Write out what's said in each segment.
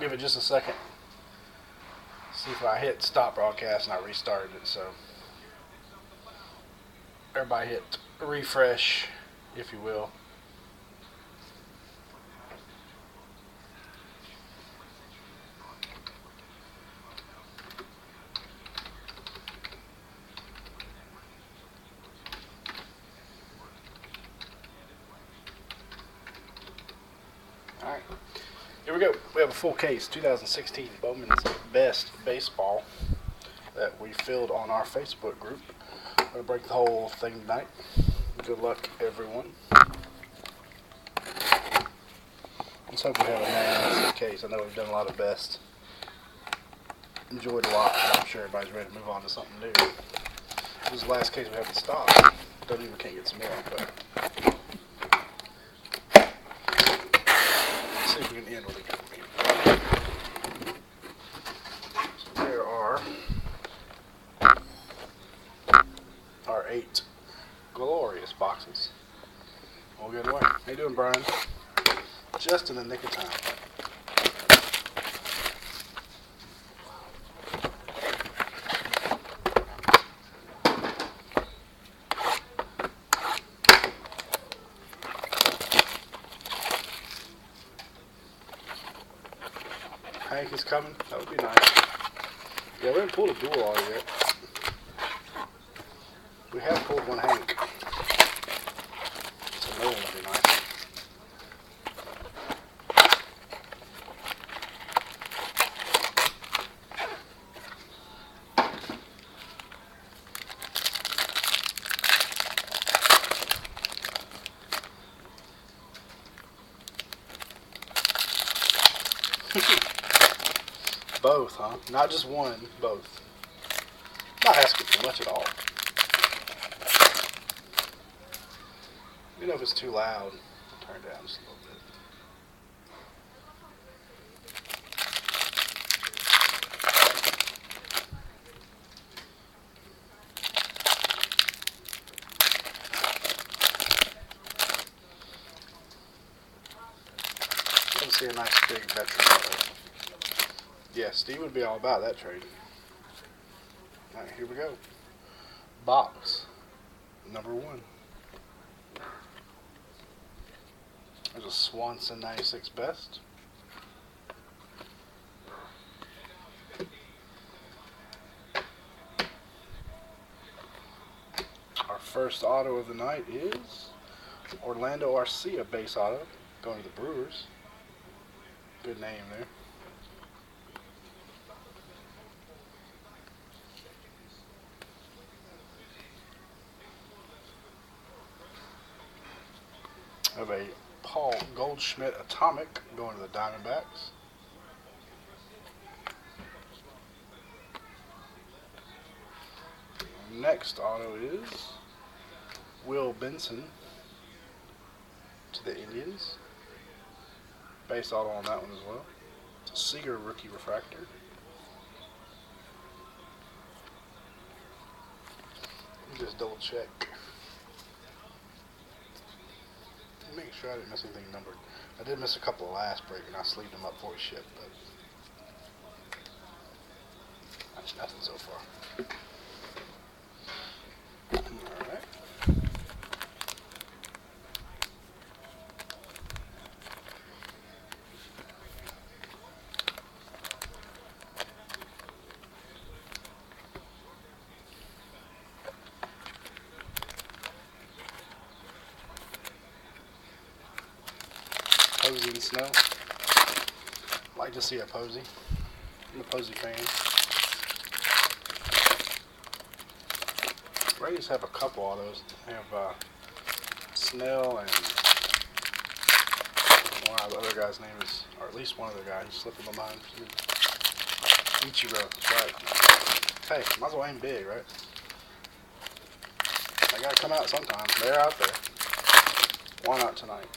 give it just a second. See if I hit stop broadcast and I restarted it. So everybody hit refresh, if you will. Alright, here we go. We have a full case, 2016 Bowman's Best Baseball that we filled on our Facebook group. I'm going to break the whole thing tonight. Good luck, everyone. Let's hope we have a nice case. I know we've done a lot of best. Enjoyed a lot, but I'm sure everybody's ready to move on to something new. This is the last case we have to stop. Don't even can't get some more, but let's see if we can end with a good meal. So there are our 8 glorious boxes. We'll get away. How you doing, Brian? Just in the nick of time. Hank is coming. That would be nice. Yeah, we haven't pulled a dual auto yet. We have pulled one Hank. So no one would be nice. Both, huh? Not just one, both. Not asking for much at all. You know if it's too loud, I'll turn it down just a little bit. Let's see a nice big veteran auto. Yeah, Steve would be all about that trade. Alright, here we go. Box number 1. There's a Swanson 96 Best. Our first auto of the night is Orlando Arcia base auto, going to the Brewers. Good name there. Of a Paul Goldschmidt Atomic going to the Diamondbacks. Next auto is Will Benson to the Indians. Base auto on that one as well. It's a Seager rookie refractor. Let me just double check. Make sure I didn't miss anything numbered. I did miss a couple of last break and I sleeved them up before we shipped, but that's nothing so far. Alright. Posey and Snow. Like to see a Posey. I'm a Posey fan. Rays have a couple of those. They have Snell and one of the other guy's name is, or at least one of the guys slipping my mind. Ichiro, that's right. Hey, might as well aim big, right? They gotta come out sometime. They're out there. Why not tonight?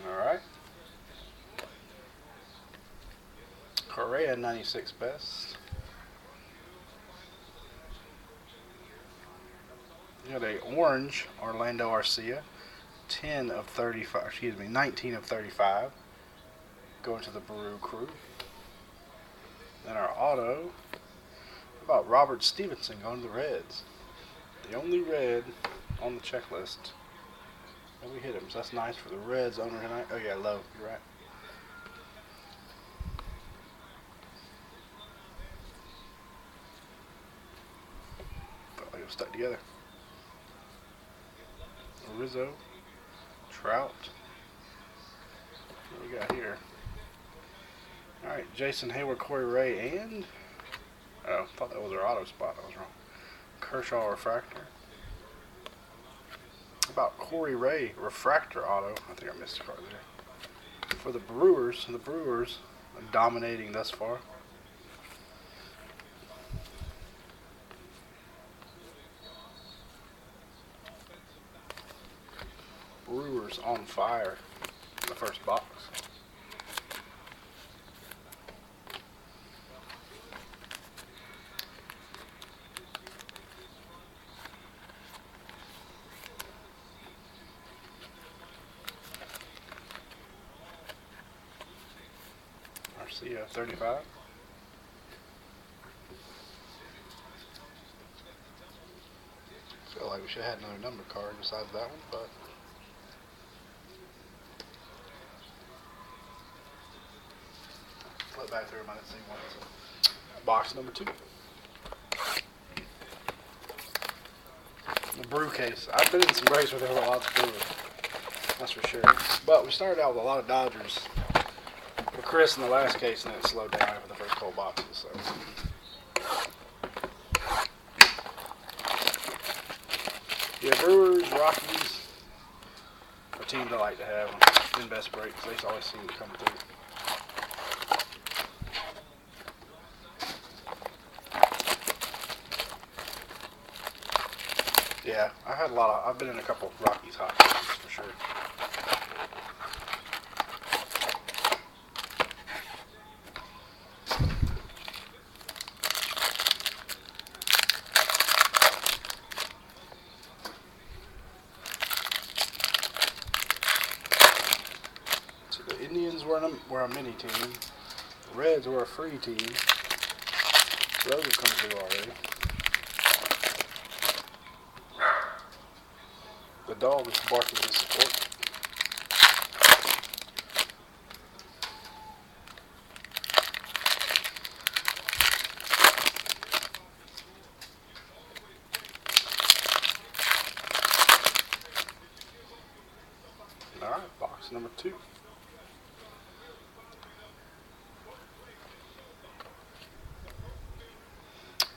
Alright. Correa 96 Best. We got a orange Orlando Arcia, 10 of 35. Excuse me, 19 of 35. Going to the Brew Crew. Then our auto. How about Robert Stevenson going to the Reds? The only red on the checklist. And we hit him, so that's nice for the Reds owner tonight. Oh yeah, low. You're right. Felt like it was stuck together. Rizzo, Trout. What we got here? All right, Jason Hayward, Corey Ray, and oh, I thought that was our auto spot. I was wrong. Kershaw refractor. How about Corey Ray refractor auto? I think I missed a card there. For the Brewers are dominating thus far. Brewers on fire in the first box. Arcia, 35. Feel like we should have had another number card besides that one, but flip back through them. I didn't see one. So box number 2. The brew case. I've been in some breaks where there were lots of brewers. That's for sure. But we started out with a lot of Dodgers for Chris in the last case, and then it slowed down after the first couple boxes. So. Yeah, Brewers, Rockies are teams I like to have in best breaks. They always seem to come through. Yeah, I've been in a couple Rockies hot cases for sure. So the Indians were a mini team. The Reds were a free team. So those have come through already. The dog is barking his support. Alright, box number 2.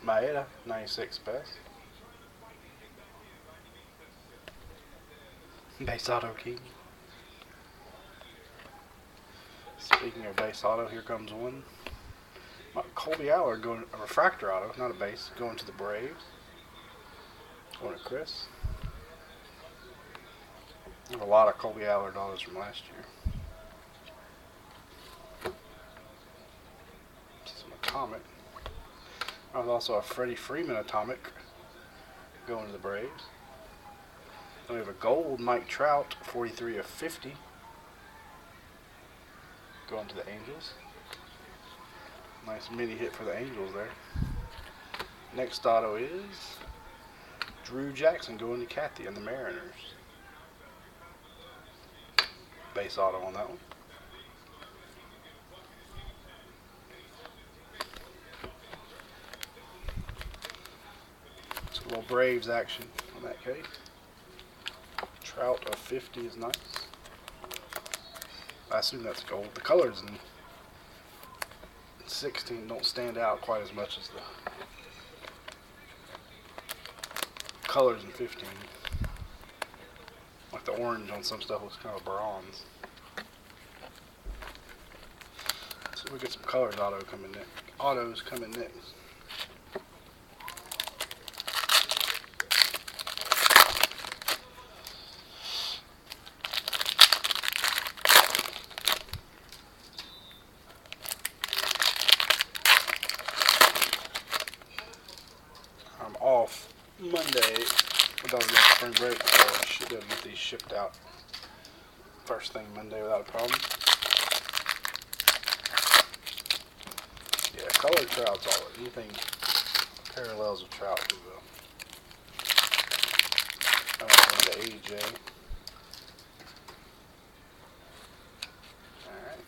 Maeda, 96 best. Base auto king. Speaking of base auto, here comes one. Colby Allard going a refractor auto, not a base, going to the Braves. Going to Chris. I have a lot of Colby Allard autos from last year. Some atomic. I have also a Freddie Freeman atomic going to the Braves. Then we have a gold Mike Trout, 43 of 50, going to the Angels. Nice mini hit for the Angels there. Next auto is Drew Jackson going to Kathy and the Mariners. Base auto on that one. It's a little Braves action on that case. Trout of 50 is nice. I assume that's gold. The colors in 16 don't stand out quite as much as the colors in 15. Like the orange on some stuff looks kind of bronze. So we'll get some colors autos coming next. I'm off Monday My daughter got spring break, so I should be able to get these shipped out first thing Monday without a problem. Yeah, colored trout's all. Anything parallels with trout, we will. I'm going to AJ. Alright.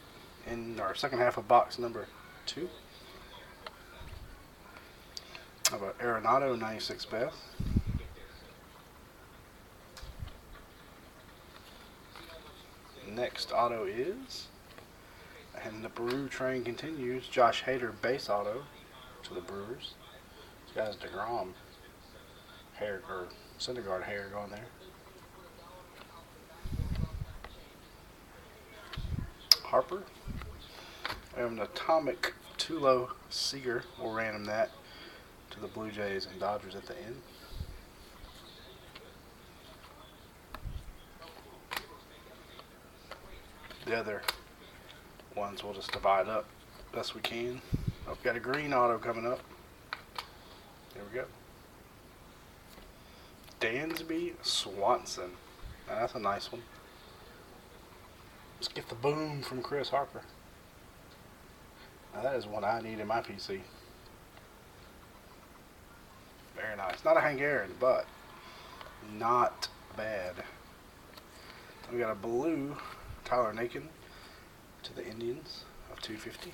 In our second half of box number 2. How about Arenado 96 best. Next auto is, and the Brew train continues, Josh Hader base auto to the Brewers. This guy's DeGrom hair, or Syndergaard hair going there. Harper. We have an Atomic Tulo Seager. We'll random that to the Blue Jays and Dodgers at the end. The other ones we'll just divide up best we can. Oh, we've got a green auto coming up. There we go. Dansby Swanson. Now that's a nice one. Let's get the boom from Chris Harper. Now that is one I need in my PC. Very nice. Not a Hank Aaron, but not bad. We got a blue Tyler Naquin to the Indians of 250.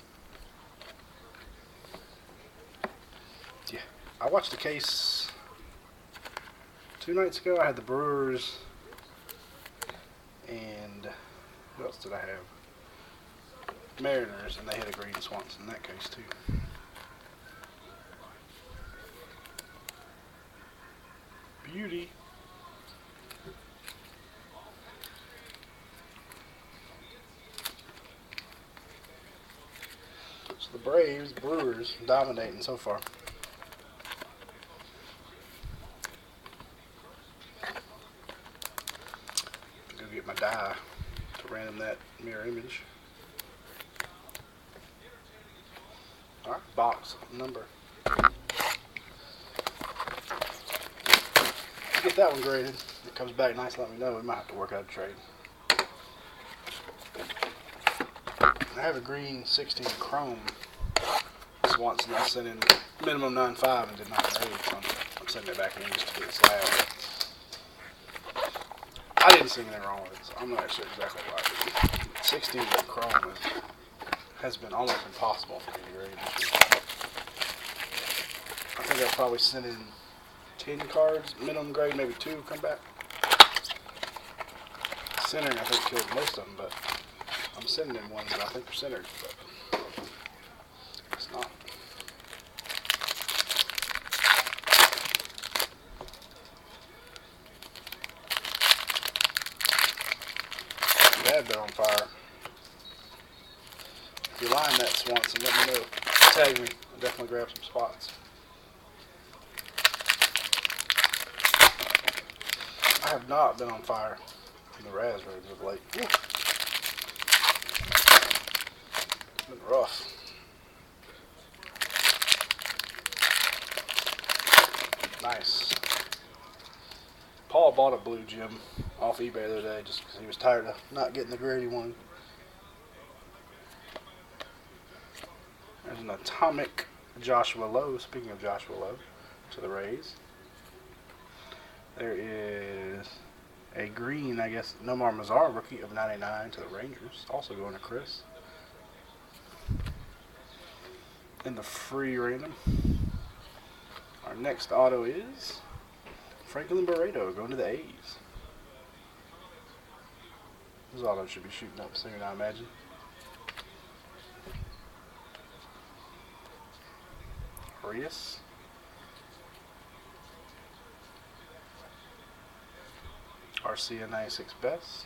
Yeah, I watched the case 2 nights ago. I had the Brewers and who else did I have? Mariners, and they had a green Swanson in that case too. Beauty. So the Braves, Brewers dominating so far. Go get my die to random that mirror image. Alright, box number. Get that one graded. If it comes back nice, let me know. We might have to work out a trade. I have a green 16 chrome Swanson. I sent in minimum 9.5 and did not grade, so I'm sending it back in just to get a slab. I didn't see anything wrong with it, so I'm not sure exactly why. 16 chrome has been almost impossible for me to grade this year. I think I'll probably send in 10 cards, minimum grade, maybe 2 come back. Centering, I think, killed most of them, but I'm sending in ones that I think are centered, but it's not. You have been on fire. If you line that Swanson, let me know. Tag me. I'll definitely grab some spots. I have not been on fire in the raspberries of late. Woo. It's been rough. Nice. Paul bought a blue gem off eBay the other day just because he was tired of not getting the grade he wanted. There's an Atomic Joshua Lowe, speaking of Joshua Lowe, to the Rays. There is a green, I guess, Nomar Mazar rookie of 99 to the Rangers, also going to Chris. In the free random, our next auto is Franklin Barreto going to the A's. This auto should be shooting up soon, I imagine. Arias. RCA 96 best.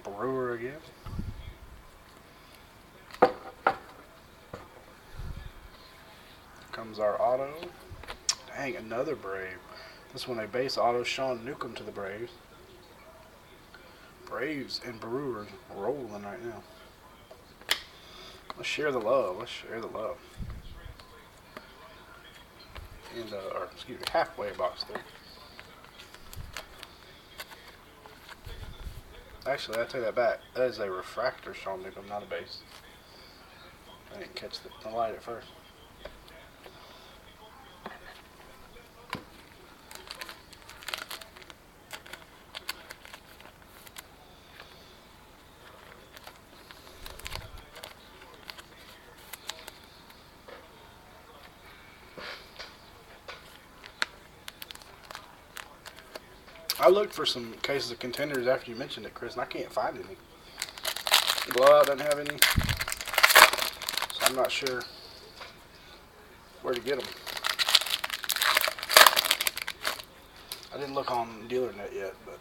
Brewer again. Comes our auto. Dang, another Brave. This one a base auto. Sean Newcomb to the Braves. Braves and Brewers rolling right now. Let's share the love. Let's share the love. And, or excuse me, halfway box there. Actually, I take that back. That is a refractor, Sean Newcomb, not a base. I didn't catch the light at first. I looked for some cases of contenders after you mentioned it, Chris, and I can't find any. Blowout doesn't have any, so I'm not sure where to get them. I didn't look on DealerNet yet, but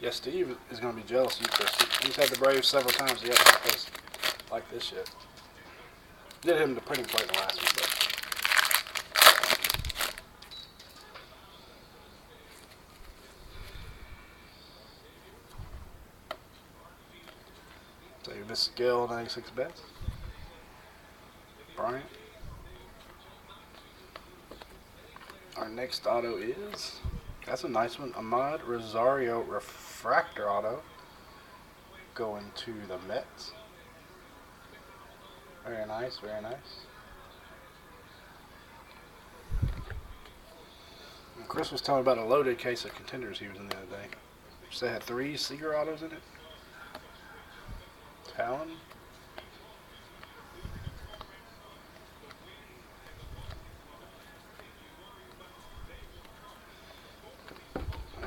yeah, Steve is going to be jealous of you, Chris. He's had the Braves several times yet because like this shit. Did him the printing plate in the last one, but so this Gill 96 best. Bryant. Our next auto is, that's a nice one, Ahmad Rosario refractor auto going to the Mets. Very nice, very nice. And Chris was telling me about a loaded case of contenders he was in the other day. So they had 3 Seager autos in it. Talon.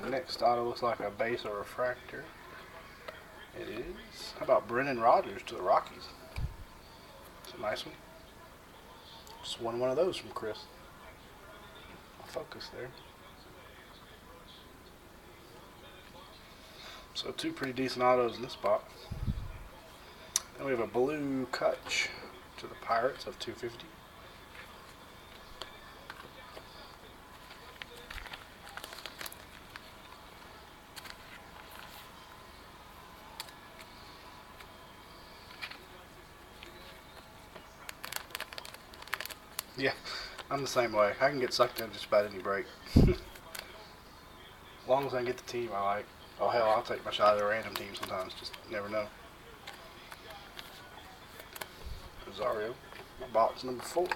The next auto looks like a base or refractor. It is. How about Brennan Rodgers to the Rockies? It's a nice one. Just won one of those from Chris. Focus there. So 2 pretty decent autos in this box. Then we have a blue Kutch to the Pirates of 250. Yeah, I'm the same way. I can get sucked in just about any break. As long as I get the team I like. Oh hell, I'll take my shot at a random team sometimes. Just never know. Rosario, box number 4.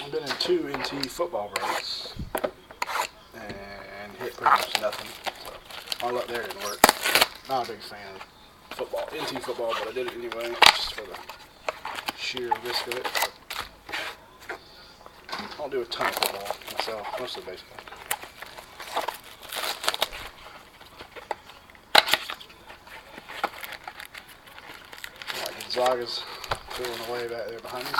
I've been in 2 NT football breaks and hit pretty much nothing. So my luck there didn't work. Not a big fan of football, NT football, but I did it anyway, just for the sheer risk of it. I don't do a ton of football myself, mostly baseball. Alright, Gonzaga's pulling away back there behind me.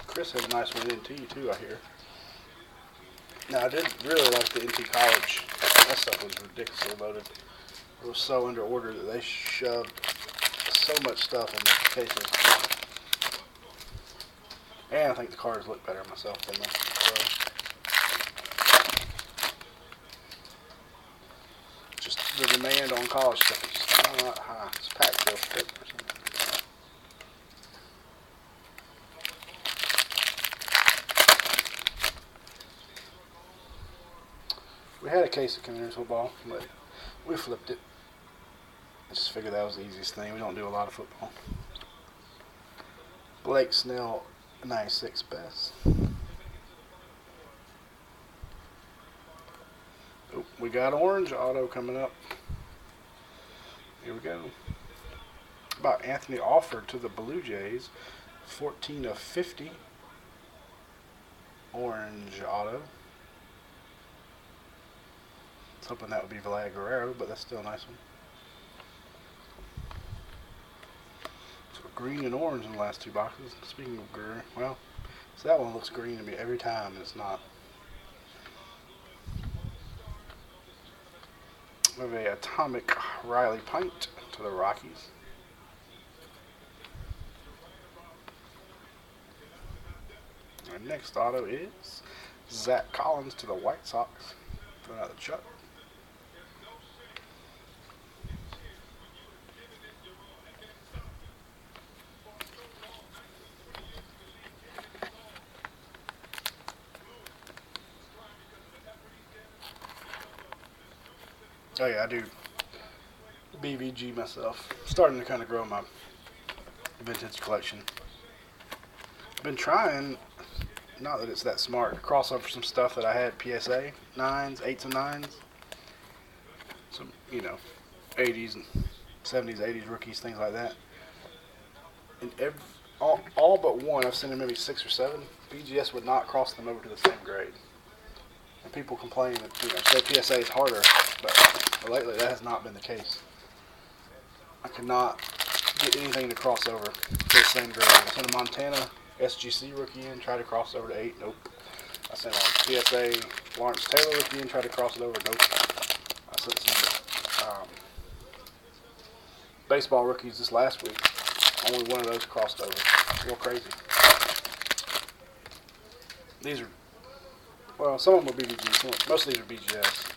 Chris had a nice one in NT too, I hear. Now I did really like the NT College. That stuff was ridiculously loaded. It was so under order that they shoved so much stuff in the cases. And I think the cards look better myself than the Pro. Just the demand on college stuff is just not high. It's packed real thick or something. We had a case of Commanders football, but we flipped it. I just figured that was the easiest thing. We don't do a lot of football. Blake Snell, 96 best. Oh, we got orange auto coming up. Here we go. About Anthony Alford to the Blue Jays, 14 of 50. Orange auto. I was hoping that would be Vlad Guerrero, but that's still a nice one. So green and orange in the last 2 boxes. Speaking of Guerrero, well, so that one looks green to me every time, and it's not. We have a atomic Riley Pint to the Rockies. next auto is Zach Collins to the White Sox. Filling out the Chuck. Oh yeah, I do BVG myself. Starting to kind of grow my vintage collection. Been trying, not that it's that smart, to cross over some stuff that I had PSA 9s, 8s and 9s. Some, 80s and 70s, 80s rookies, things like that. And all but one, I've seen them maybe 6 or 7. BGS would not cross them over to the same grade. And people complain that, say PSA is harder, but lately that has not been the case. I cannot get anything to cross over to the same grade. I sent a Montana SGC rookie in, tried to cross over to 8, nope. I sent a PSA Lawrence Taylor rookie in, tried to cross it over, nope. I sent some baseball rookies this last week. Only one of those crossed over. Real crazy. These are, well, some of them were BVG, most of these are BGS.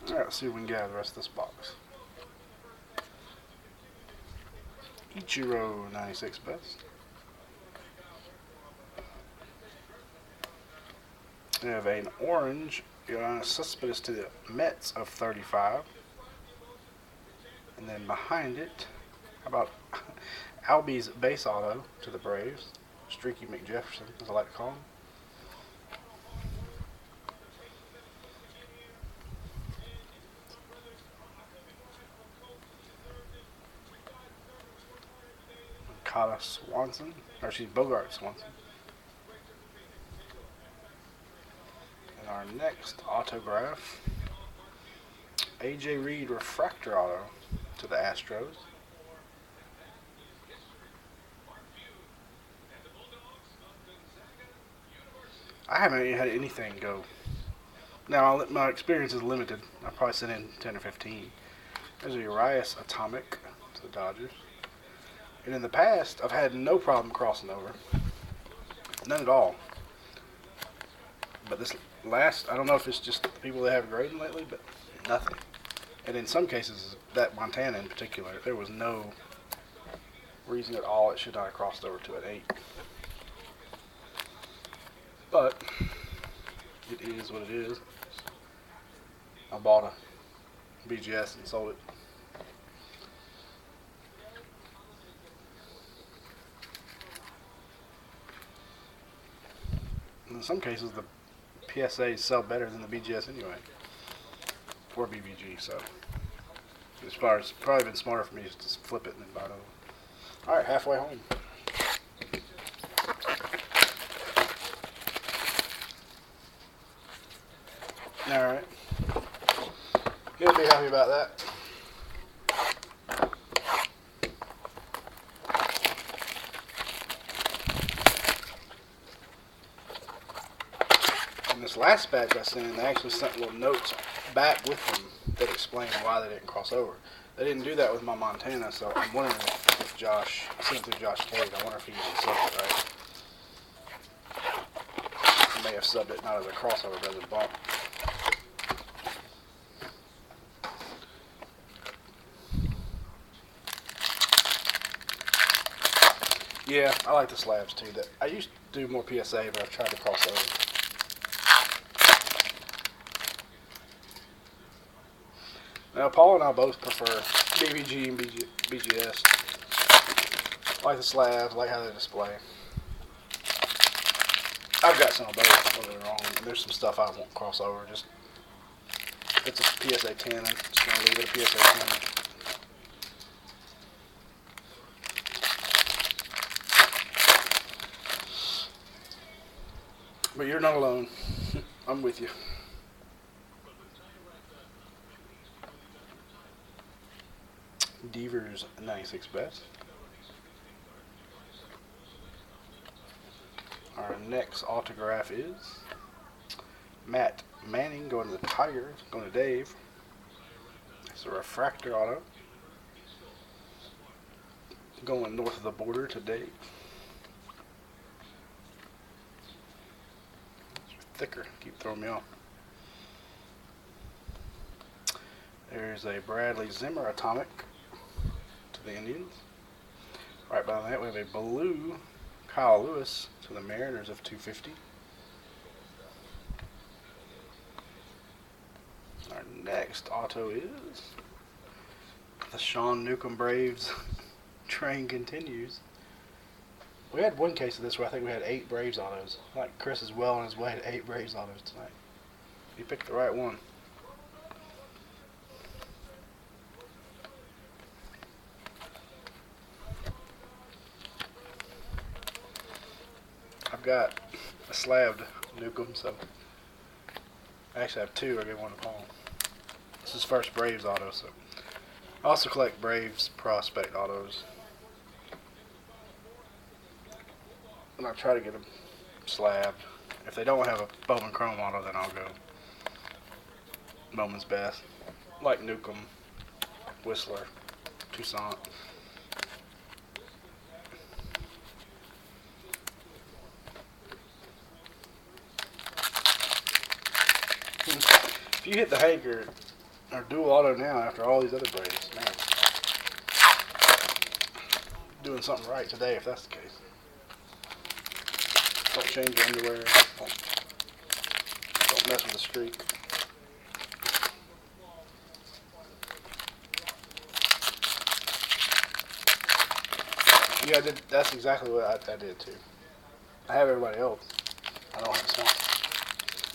Alright, let's see what we can get out of the rest of this box. Ichiro 96 best. We have an orange Yoenis Cespedes to the Mets of 35. And then behind it, how about Albie's base auto to the Braves. Streaky McJefferson, as I like to call him. Kata Swanson, or she's Bogart Swanson. And our next autograph, AJ Reed refractor auto to the Astros. I haven't even had anything go. Now, my experience is limited. I probably sent in 10 or 15. There's a Urias Atomic to the Dodgers. And in the past, I've had no problem crossing over. None at all. But this last, I don't know if it's just the people that have grading lately, but nothing. And in some cases, that Montana in particular, there was no reason at all it should not have crossed over to an 8. But it is what it is. I bought a BGS and sold it. In some cases, the PSAs sell better than the BGS anyway, or BVG. So it's probably been smarter for me just to flip it and then buy it over. All right, halfway home. All right, he'll be happy about that. This last batch I sent in, they actually sent little notes back with them that explained why they didn't cross over. They didn't do that with my Montana, so I'm wondering if Josh, I sent it through Josh Cade, I wonder if he even subbed it right. He may have subbed it not as a crossover, but as a bump. Yeah, I like the slabs too. I used to do more PSA, but I've tried to cross over. Now, Paul and I both prefer BVG and BGS. I like the slabs, I like how they display. I've got some of both, don't get me wrong. There's some stuff I won't cross over. Just if it's a PSA 10, I'm just going to leave it a PSA 10. But you're not alone. I'm with you. Devers 96 best. Our next autograph is Matt Manning going to the Tigers. Going to Dave. It's a refractor auto. Going north of the border to Dave. It's thicker. Keep throwing me off. There's a Bradley Zimmer atomic to the Indians. Right behind that, we have a blue Kyle Lewis to the Mariners of 250. Our next auto is the Sean Newcomb Braves train continues. We had one case of this where I think we had 8 Braves autos. Like Chris is well on his way to 8 Braves autos tonight. He picked the right one. I've got a slabbed Newcomb, so I actually have 2. I gave one to Paul. This is first Braves auto, so I also collect Braves prospect autos. And I try to get them slabbed. If they don't have a Bowman Chrome auto, then I'll go Bowman's best. Like Newcomb, Whistler, Toussaint. If you hit the Hager or dual auto now after all these other Braves, man, doing something right today if that's the case. Don't change your underwear. Don't mess with the streak. Yeah, that's exactly what I did too. I have everybody else. I don't have Swanson.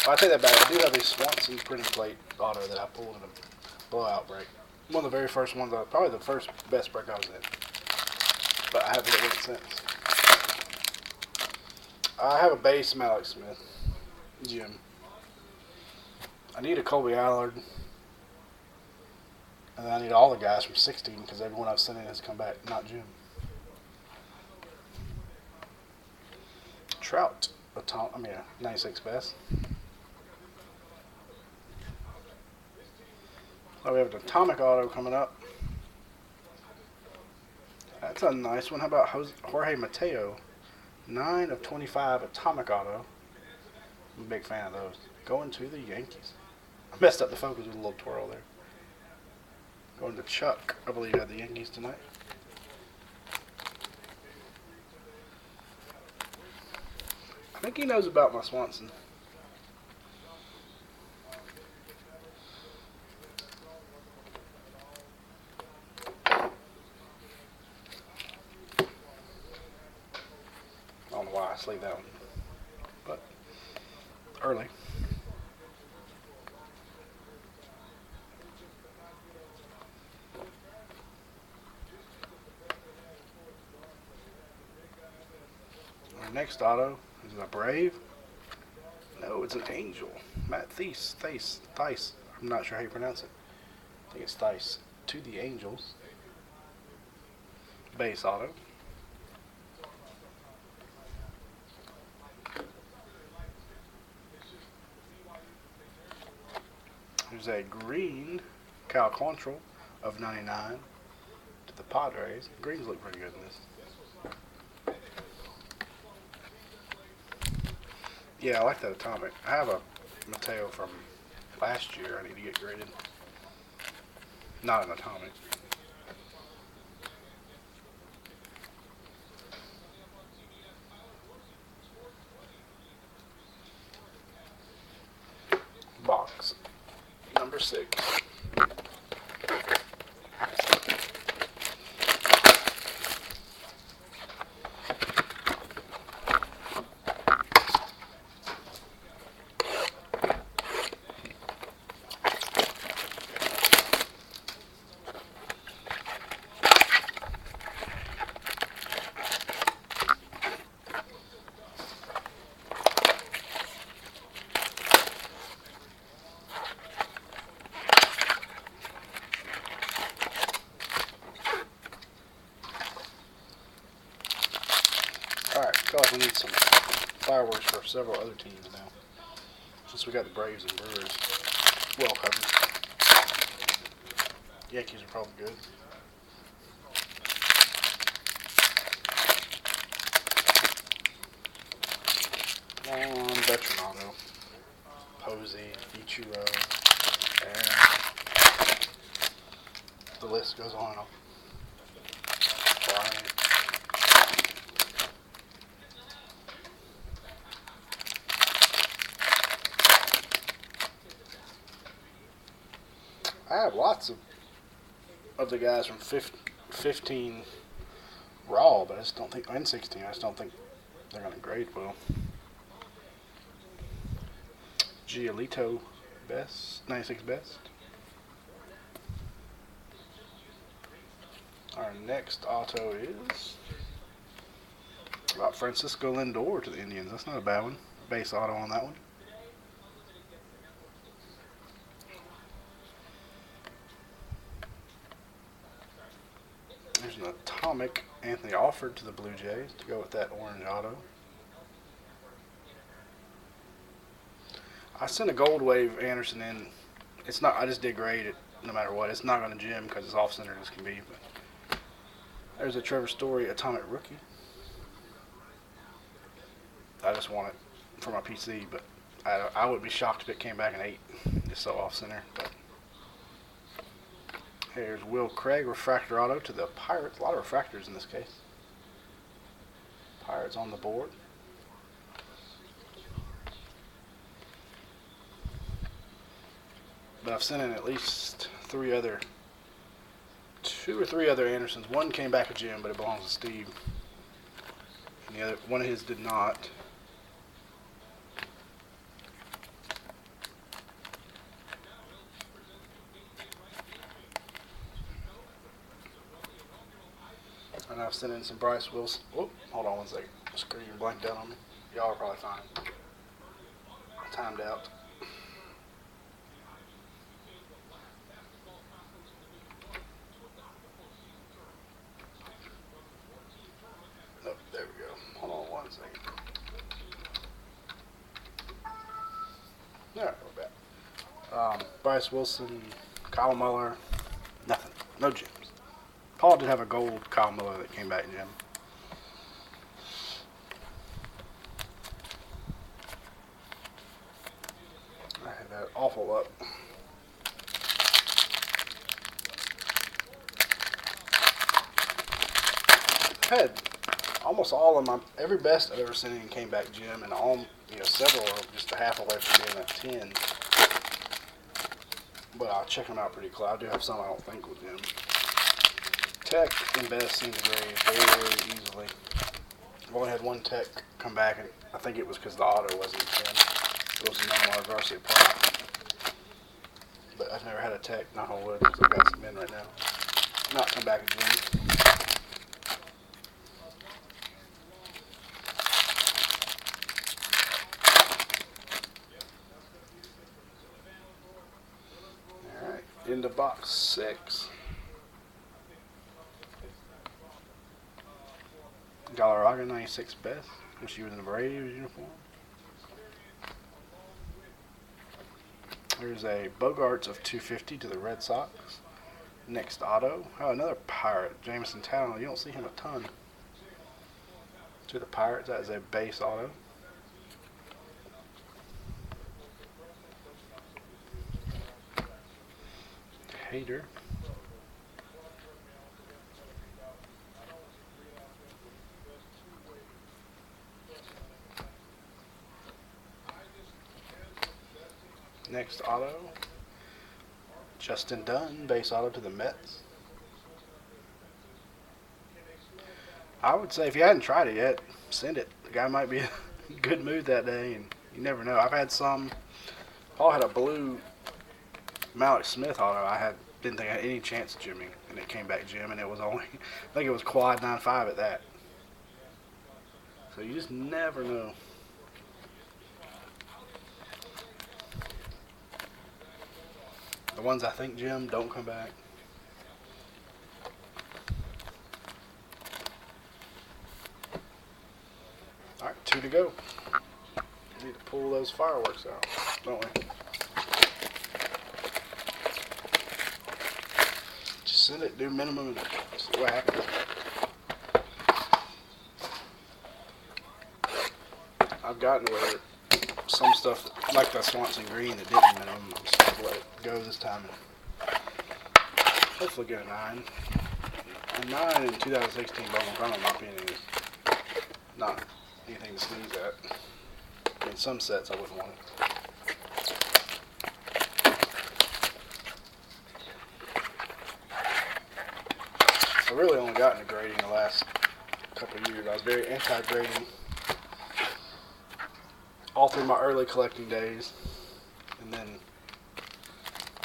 Well, I take that back. I do have a Swanson printing plate auto that I pulled in a blowout break. One of the very first ones, probably the first best break I was in. But I haven't hit it since. I have a base Malik Smith, Jim. I need a Colby Allard. And then I need all the guys from 16 because everyone I've sent in has come back, not Jim. Trout, 96 best. So we have an atomic auto coming up. That's a nice one. How about Jorge Mateo? 9 of 25 atomic auto. I'm a big fan of those. Going to the Yankees. I messed up the focus with a little twirl there. Going to Chuck. I believe you had the Yankees tonight. I think he knows about my Swanson. I don't know why I sleeve that one, but early. Our next auto is a Brave. No, it's an Angel. Matt Thies. I'm not sure how you pronounce it. I think it's Thies. To the Angels. Base auto. There's a green Cal Quantrill of 99 to the Padres. Greens look pretty good in this. Yeah, I like that atomic. I have a Mateo from last year I need to get graded. Not an atomic. Box number 6. Alright, I feel like we need some fireworks for several other teams now. since we got the Braves and Brewers well covered. Yankees are probably good. One veteran auto. Posey, Ichiro, and the list goes on. Bryant. I have lots of the guys from 15 raw, but I just don't think, and 16, I just don't think they're going to grade well. Giolito best, 96 best. Our next auto is about Francisco Lindor to the Indians. That's not a bad one. Base auto on that one. There's an atomic Anthony Alford to the Blue Jays to go with that orange auto. I sent a Gold Wave Anderson in. It's not. I just did grade it no matter what. It's not going to gym because it's off-center as can be. But there's a Trevor Story Atomic Rookie. I just want it for my PC, but I would be shocked if it came back an 8. It's so off-center. But here's Will Craig Refractor Auto to the Pirates. A lot of refractors in this case. Pirates on the board. But I've sent in at least 2 or 3 other Andersons. One came back a gym, but it belongs to Steve. And the other, one of his did not. And I've sent in some Bryce Wilson. Oh, hold on one second. The screen blanked out on me. Y'all are probably fine. I timed out. Oh, there we go. Hold on one second. Alright, we're back. Bryce Wilson, Kyle Muller, nothing. No gyms. Paul did have a gold Kyle Muller that came back gym. I had that awful luck. I had almost all of every best I've ever seen in came back gym, and several are just a half away from being a 10. But I'll check them out pretty close. I do have some I don't think will gym. Tech and best seem to grade very easily. I've only had one tech come back, and I think it was because the auto wasn't 10. It was a Nomar Garcia product. But I've never had a tech, knock on wood, because I've got some in right now. Not come back again. Alright, into box 6. Galarraga 96 best. Wish he was in a Braves uniform. There's a Bogarts of 250 to the Red Sox. Next auto. Oh, another Pirate. Jameson Town. You don't see him a ton. To the Pirates. That is a base auto. Hater. Next auto, Justin Dunn, base auto to the Mets. I would say if you hadn't tried it yet, send it. The guy might be in a good mood that day, and you never know. I've had some. Paul had a blue Malik Smith auto. Didn't think I had any chance of gymming, and it came back gym, and it was only, I think it was quad 9.5 at that. So you just never know. The ones I think gym don't come back. Alright, 2 to go. Need to pull those fireworks out. don't we? Just send it, do minimum, and see what happens. I've gotten away with some stuff, like that Swanson Green that didn't minimum. I'm just going to let it go this time and hopefully get a 9. A 9 in 2016 Bowman Chrono, in my opinion, is not anything to sneeze at. In some sets, I wouldn't want it. I really only got into grading the last couple of years. I was very anti-grading all through my early collecting days, and then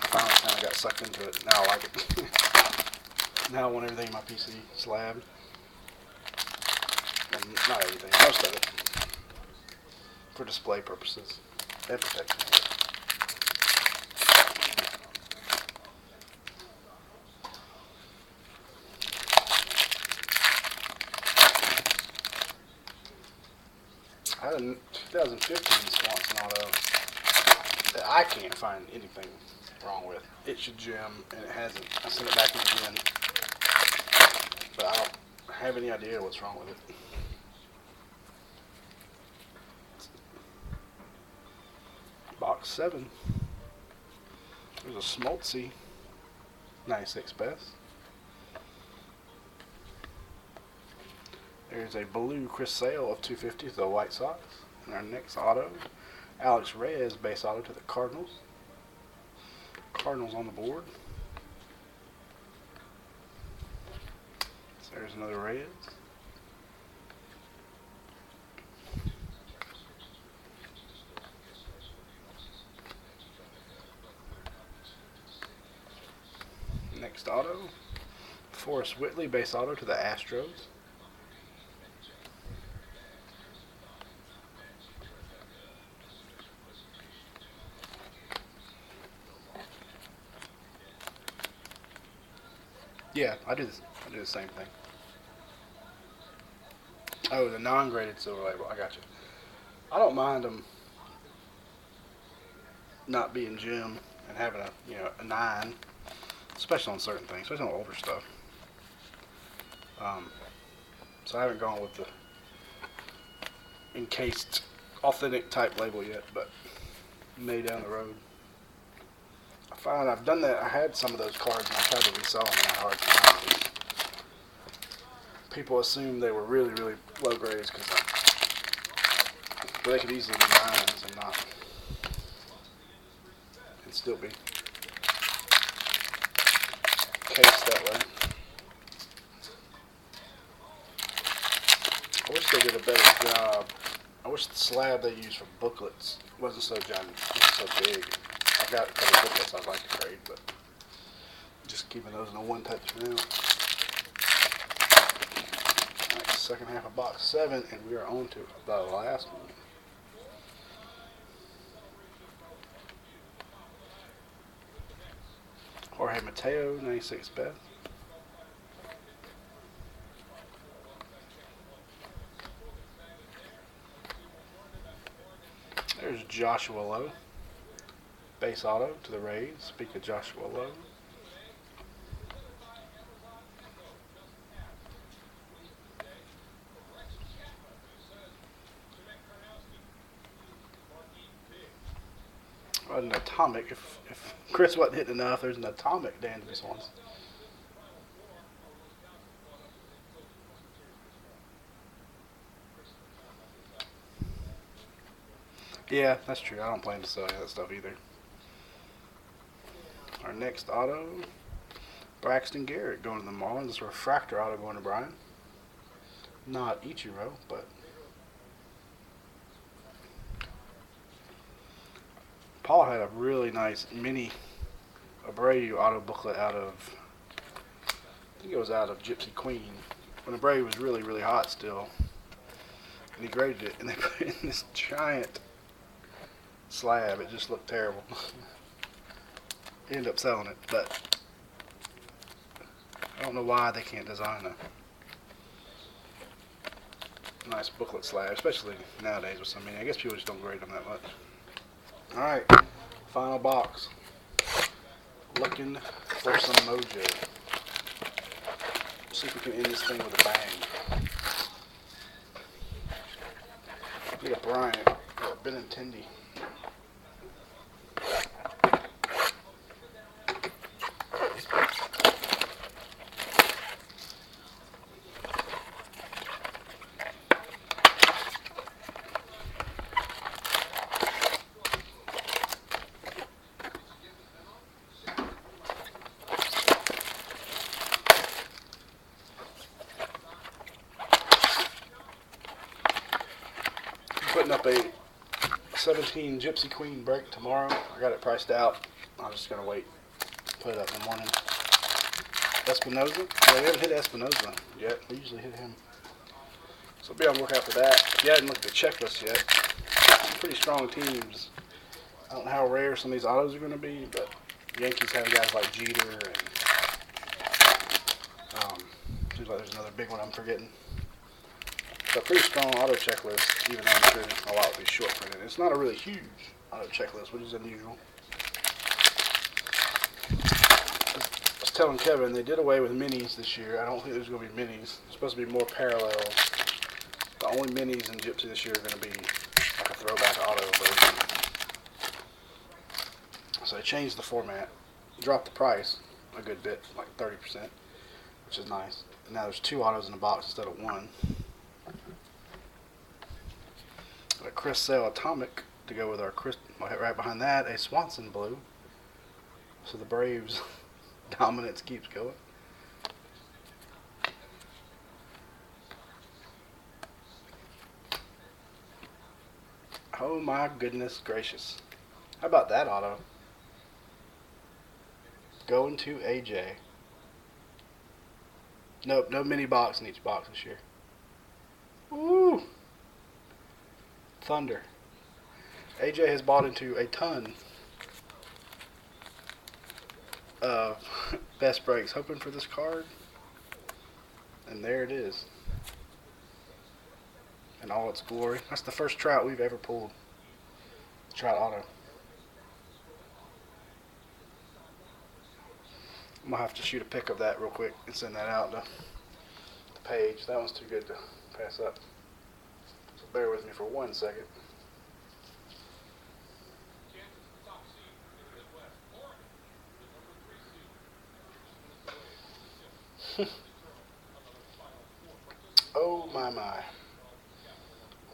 I finally kind of got sucked into it. Now I like it. Now I want everything in my PC slabbed. And not everything, most of it. For display purposes and protection. I had a 2015 Swanson auto that I can't find anything wrong with. It should gem, and it hasn't. I sent it back in again, but I don't have any idea what's wrong with it. Box 7. There's a Smoltzy 96 best. There's a blue Chris Sale of 250 to the White Sox. And our next auto, Alex Reyes base auto to the Cardinals. Cardinals on the board. So there's another Reyes. Next auto, Forrest Whitley base auto to the Astros. Yeah, I do the same thing. Oh, the non-graded silver label. I got you. I don't mind them not being gem and having a 9, especially on certain things, especially on older stuff. So I haven't gone with the encased authentic type label yet, but may down the road. I find I've done that. I had some of those cards and I tried to resell them and I had a hard time. People assumed they were really, really low grades because they could easily be 9s and not, and still be cased that way. I wish they did a better job. I wish the slab they used for booklets wasn't so big. I've got a couple booklets I'd like to trade, but just keeping those in a one touch for now. Alright, second half of box 7, and we are on to the last one. Jorge Mateo, 96 best. There's Joshua Lowe. Base auto to the Rays. Speak of Joshua Lowe. An atomic. If Chris wasn't hitting enough, there's an atomic down to this one. Yeah, that's true. I don't plan to sell that stuff either. Our next auto, Braxton Garrett going to the Marlins. This refractor auto going to Brian. Not Ichiro, but Paul had a really nice mini Abreu auto booklet out of, I think it was out of Gypsy Queen, when Abreu was really, really hot still. And he graded it, and they put it in this giant slab. It just looked terrible. He ended up selling it, but I don't know why they can't design a nice booklet slab, especially nowadays with some. I guess people just don't grade them that much. Alright, final box. Looking for some mojo. See if we can end this thing with a bang. We got Bryant, we got Benintendi. Putting up a 17 Gypsy Queen break tomorrow. I got it priced out. I'm just going to wait. Put it up in the morning. Espinoza. Yeah, we haven't hit Espinoza yet. We usually hit him. So be on the lookout for that. If you haven't looked at the checklist yet, some pretty strong teams. I don't know how rare some of these autos are going to be, but the Yankees have guys like Jeter and seems like there's another big one I'm forgetting. So a pretty strong auto checklist, even though I'm sure a lot will be short printed. It's not a really huge auto checklist, which is unusual. I was telling Kevin they did away with minis this year. I don't think there's going to be minis. There's supposed to be more parallels. The only minis in Gypsy this year are going to be like a throwback auto version. So they changed the format, dropped the price a good bit, like 30%, which is nice. And now there's 2 autos in the box instead of 1. A Chris Sale Atomic to go with our Chris. Right behind that, a Swanson Blue. So the Braves dominance keeps going. Oh my goodness gracious. How about that auto? Going to AJ. Nope, no mini box in each box this year. Woo! Thunder. AJ has bought into a ton of best breaks, hoping for this card, and there it is in all its glory. That's the first Trout we've ever pulled. Trout auto. I'm gonna have to shoot a pic of that real quick and send that out to the page. That one's too good to pass up. So bear with me for 1 second. Oh my.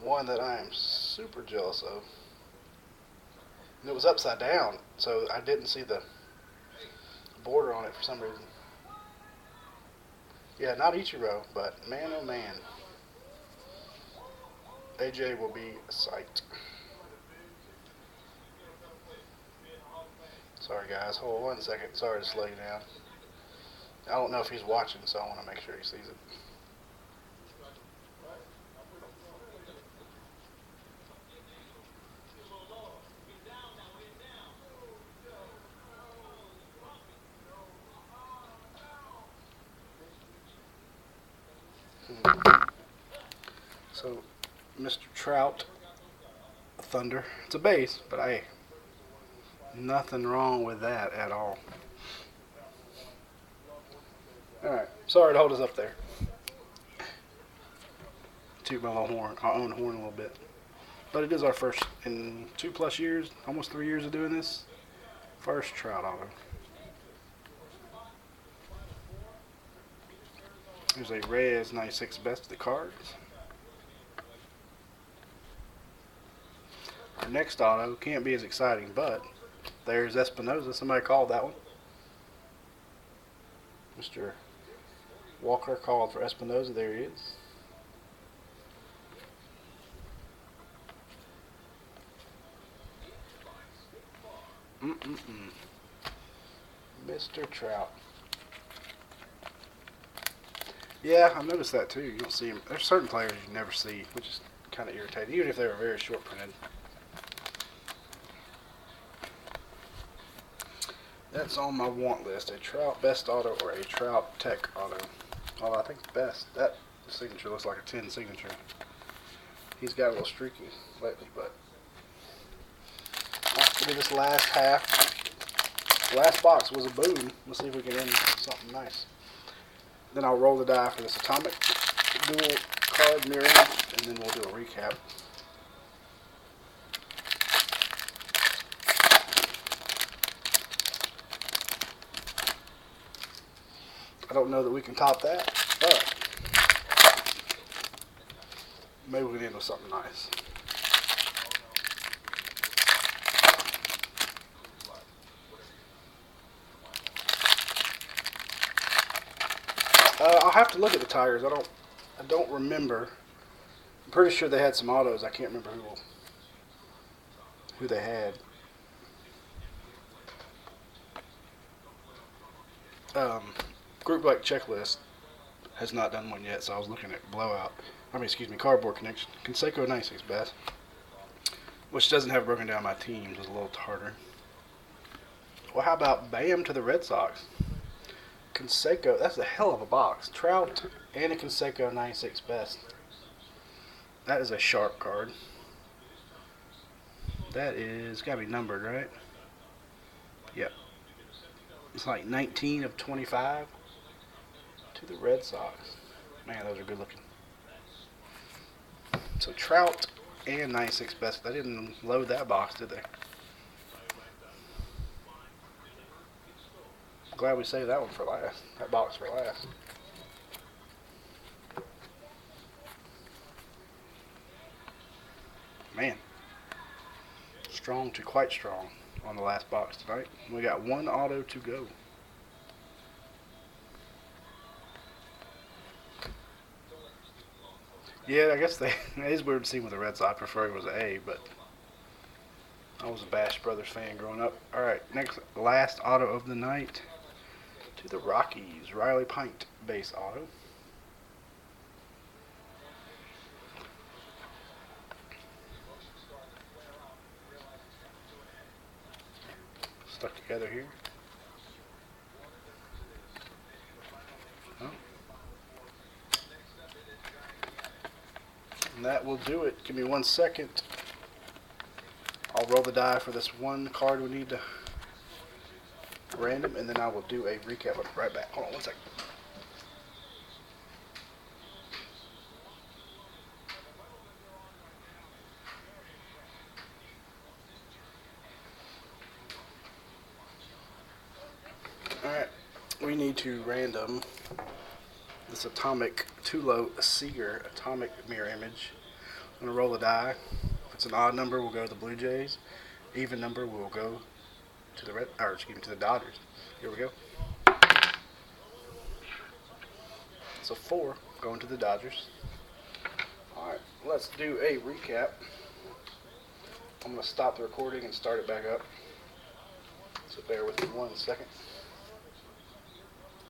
One that I am super jealous of. And it was upside down, so I didn't see the border on it for some reason. Yeah, not Ichiro, but man oh man. AJ will be a sight. Sorry guys, hold on 1 second. Sorry to slow you down. I don't know if he's watching, so I want to make sure he sees it. So, Mr. Trout, Thunder. It's a base, but hey, nothing wrong with that at all. Alright, sorry to hold us up there. Toot my little horn, our own horn a little bit. But it is our first, in 2+ years, almost 3 years of doing this, first Trout auto. Here's a Reyes 96 best of the cards. Our next auto can't be as exciting, but there's Espinoza. Somebody called that one. Mr. Walker called for Espinoza. There he is. Mr. Trout. Yeah, I've noticed that too. You don't see him. There's certain players you never see, which is kind of irritating, even if they were very short printed. That's on my want list. A Trout best auto or a Trout tech auto. Oh, I think best. That signature looks like a 10 signature. He's got a little streaky lately, but do this last half. The last box was a boom. Let's see if we can end something nice. Then I'll roll the die for this atomic dual card mirror, and then we'll do a recap. I don't know that we can top that, but maybe we can end with something nice. I'll have to look at the tires. I don't remember. I'm pretty sure they had some autos. I can't remember who they had. Group like checklist has not done one yet, so I was looking at blowout. Cardboard connection. Conseco 96 best, which doesn't have broken down my teams. It's a little harder. Well, how about Bam to the Red Sox? Conseco, that's a hell of a box. Trout and a Conseco 96 best. That is a sharp card. That is gotta be numbered, right? Yep. It's like 19 of 25 to the Red Sox. Man, those are good looking. So Trout and 96 best. They didn't load that box, did they? Glad we saved that one for last. That box for last. Man. Strong to quite strong on the last box tonight. We got one auto to go. Yeah, I guess it is weird to see with the Red Sox. I prefer it was an A, but I was a Bash Brothers fan growing up. Alright, last auto of the night. To the Rockies, Riley Pint base auto. Stuck together here. Oh. And that will do it. Give me 1 second. I'll roll the die for this one card we need to random, and then I will do a recap. I'll be right back. Hold on 1 second. Alright, we need to random this atomic Tulo Seager atomic mirror image. I'm going to roll the die. If it's an odd number, we'll go to the Blue Jays. Even number, we'll go to the Dodgers. Here we go. So 4 going to the Dodgers. Alright, let's do a recap. I'm going to stop the recording and start it back up. So bear with me 1 second.